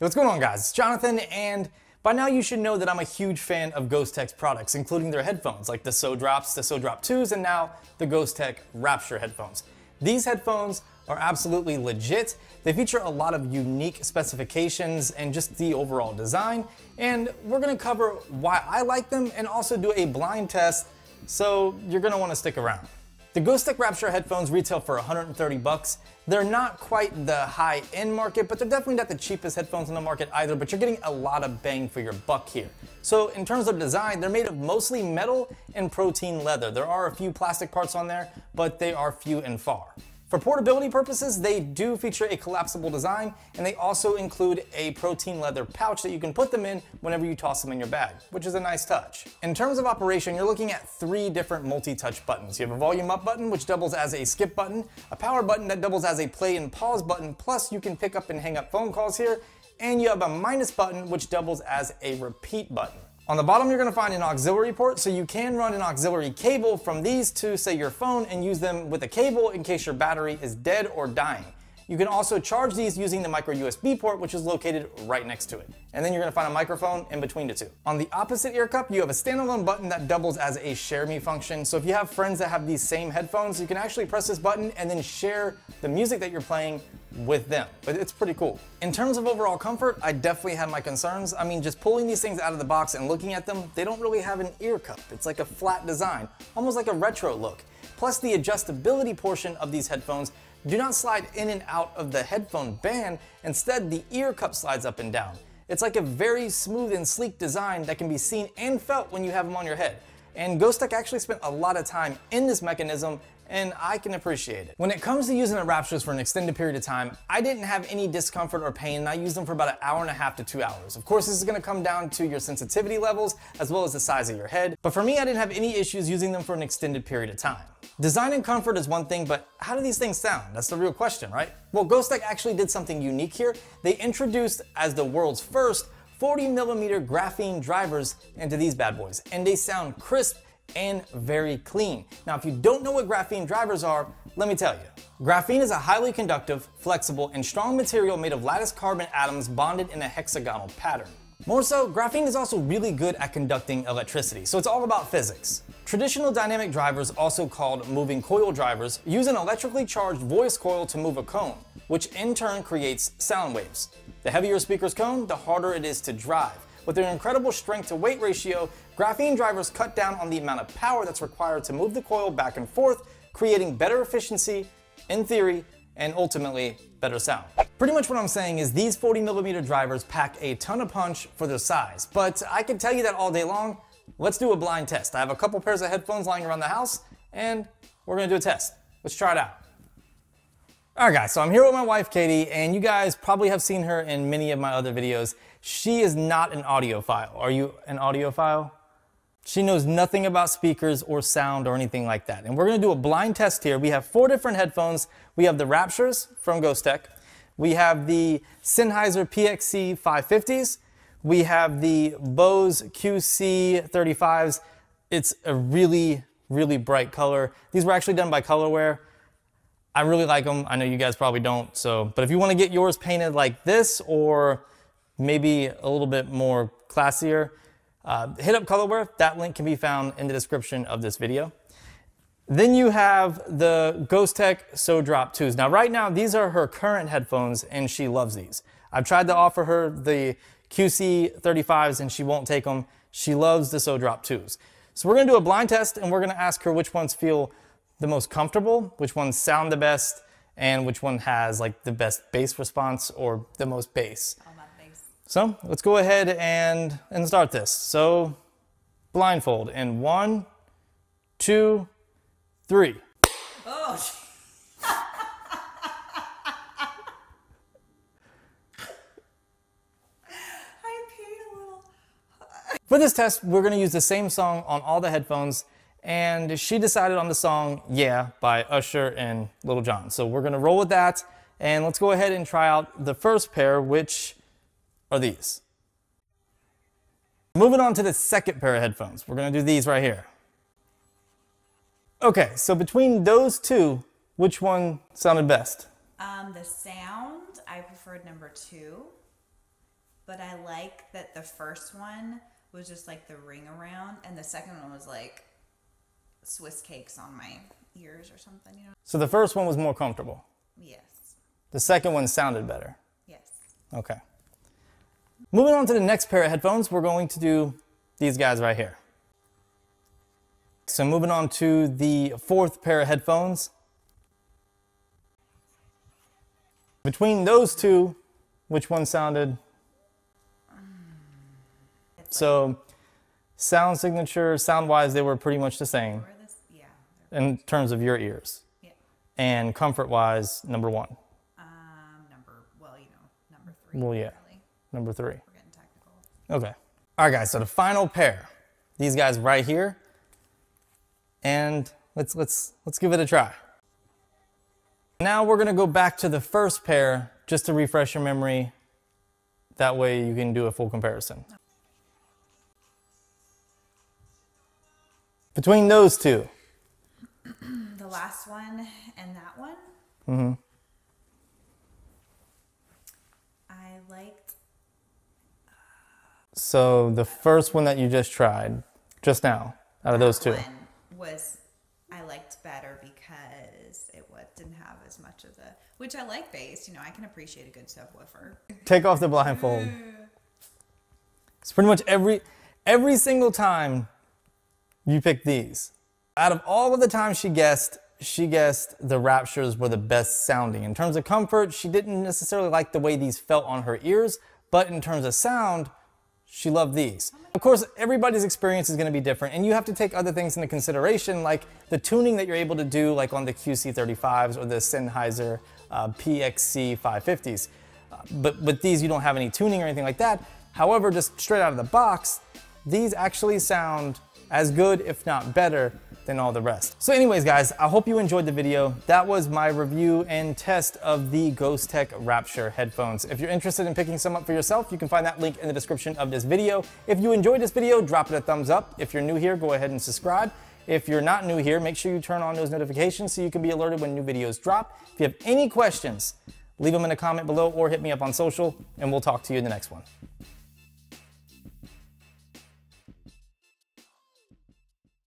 What's going on, guys? It's Jonathan, and by now you should know that I'm a huge fan of Ghostek's products, including their headphones, like the SoDrops, the SoDrop 2s, and now the Ghostek Rapture headphones. These headphones are absolutely legit. They feature a lot of unique specifications and just the overall design, and we're gonna cover why I like them and also do a blind test, so you're gonna wanna stick around. The Ghostek Rapture headphones retail for 130 bucks. They're not quite the high-end market, but they're definitely not the cheapest headphones on the market either, but you're getting a lot of bang for your buck here. So in terms of design, they're made of mostly metal and protein leather. There are a few plastic parts on there, but they are few and far. For portability purposes, they do feature a collapsible design, and they also include a protein leather pouch that you can put them in whenever you toss them in your bag, which is a nice touch. In terms of operation, you're looking at 3 different multi-touch buttons. You have a volume up button, which doubles as a skip button, a power button that doubles as a play and pause button, plus you can pick up and hang up phone calls here, and you have a minus button, which doubles as a repeat button. On the bottom, you're gonna find an auxiliary port, so you can run an auxiliary cable from these to, say, your phone and use them with a cable in case your battery is dead or dying. You can also charge these using the micro USB port, which is located right next to it. And then you're gonna find a microphone in between the two. On the opposite ear cup, you have a standalone button that doubles as a share me function. So if you have friends that have these same headphones, you can actually press this button and then share the music that you're playing with them. But it's pretty cool. In terms of overall comfort, I definitely had my concerns. I mean, just pulling these things out of the box and looking at them, they don't really have an ear cup. It's like a flat design, almost like a retro look. Plus the adjustability portion of these headphones do not slide in and out of the headphone band. Instead, the ear cup slides up and down. It's like a very smooth and sleek design that can be seen and felt when you have them on your head. And Ghostek actually spent a lot of time in this mechanism, and I can appreciate it. When it comes to using the Raptures for an extended period of time, I didn't have any discomfort or pain, and I used them for about an hour and a half to 2 hours. Of course, this is gonna come down to your sensitivity levels as well as the size of your head, but for me, I didn't have any issues using them for an extended period of time. Design and comfort is one thing, but how do these things sound? That's the real question, right? Well, Ghostek actually did something unique here. They introduced, as the world's first, 40mm graphene drivers into these bad boys, and they sound crisp and very clean. Now, if you don't know what graphene drivers are, let me tell you. Graphene is a highly conductive, flexible, and strong material made of lattice carbon atoms bonded in a hexagonal pattern. More so, graphene is also really good at conducting electricity, so it's all about physics. Traditional dynamic drivers, also called moving coil drivers, use an electrically charged voice coil to move a cone, which in turn creates sound waves. The heavier a speaker's cone, the harder it is to drive. With their incredible strength to weight ratio, graphene drivers cut down on the amount of power that's required to move the coil back and forth, creating better efficiency, in theory, and ultimately better sound. Pretty much what I'm saying is these 40mm drivers pack a ton of punch for their size, but I can tell you that all day long. Let's do a blind test. I have a couple pairs of headphones lying around the house, and we're gonna do a test. Let's try it out. All right, guys, so I'm here with my wife, Katie, and you guys probably have seen her in many of my other videos. She is not an audiophile. Are you an audiophile? She knows nothing about speakers or sound or anything like that. And we're gonna do a blind test here. We have 4 different headphones. We have the Raptures from Ghostek. We have the Sennheiser PXC 550s. We have the Bose QC 35s. It's a really, really bright color. These were actually done by Colorware. I really like them. I know you guys probably don't, but if you wanna get yours painted like this or maybe a little bit more classier, hit up Colorware. That link can be found in the description of this video. Then you have the Ghostek SoDrop 2s. Now right now, these are her current headphones and she loves these. I've tried to offer her the QC 35s and she won't take them. She loves the SoDrop 2s. So we're gonna do a blind test and we're gonna ask her which ones feel the most comfortable, which ones sound the best, and which one has like the best bass response or the most bass. So let's go ahead and start this. So blindfold in 1, 2, 3. Oh. I peed a little. For this test, we're gonna use the same song on all the headphones, and she decided on the song Yeah by Usher and Lil Jon. So we're gonna roll with that, and let's go ahead and try out the first pair, which are these. Moving on to the second pair of headphones. We're gonna do these right here. Okay, so between those two, which one sounded best? The sound, I preferred number 2. but I like that the first one was just like the ring around, and the second one was like Swiss cakes on my ears or something, you know? So the first one was more comfortable. Yes. The second one sounded better. Yes. Okay. Moving on to the next pair of headphones, we're going to do these guys right here. So moving on to the fourth pair of headphones. Between those two, which one sounded? So sound signature, sound-wise, they were pretty much the same Yeah. in terms of your ears. Yeah. And comfort-wise, number one. Number three. Well, yeah, Really. number three. We're getting technical. Okay. All right, guys, so the final pair. These guys right here. And let's give it a try. Now we're gonna go back to the first pair just to refresh your memory. That way you can do a full comparison. Between those two. The last one and that one. Mm-hmm. I liked. So the first one that you just tried, just now, out of those two. One was I liked better because it didn't have as much of the, which I like bass. You know, I can appreciate a good subwoofer. Take off the blindfold. It's pretty much every single time you pick these. Out of all of the times she guessed the Raptures were the best sounding. In terms of comfort, she didn't necessarily like the way these felt on her ears, but in terms of sound, she loved these. Of course, everybody's experience is going to be different, and you have to take other things into consideration, like the tuning that you're able to do, like on the QC35s or the Sennheiser PXC 550s. But with these, you don't have any tuning or anything like that. However, just straight out of the box, these actually sound as good, if not better, than all the rest. So anyways, guys, I hope you enjoyed the video. That was my review and test of the Ghostek Rapture headphones. If you're interested in picking some up for yourself, you can find that link in the description of this video. If you enjoyed this video, drop it a thumbs up. If you're new here, go ahead and subscribe. If you're not new here, make sure you turn on those notifications so you can be alerted when new videos drop. If you have any questions, leave them in a comment below or hit me up on social, and we'll talk to you in the next one.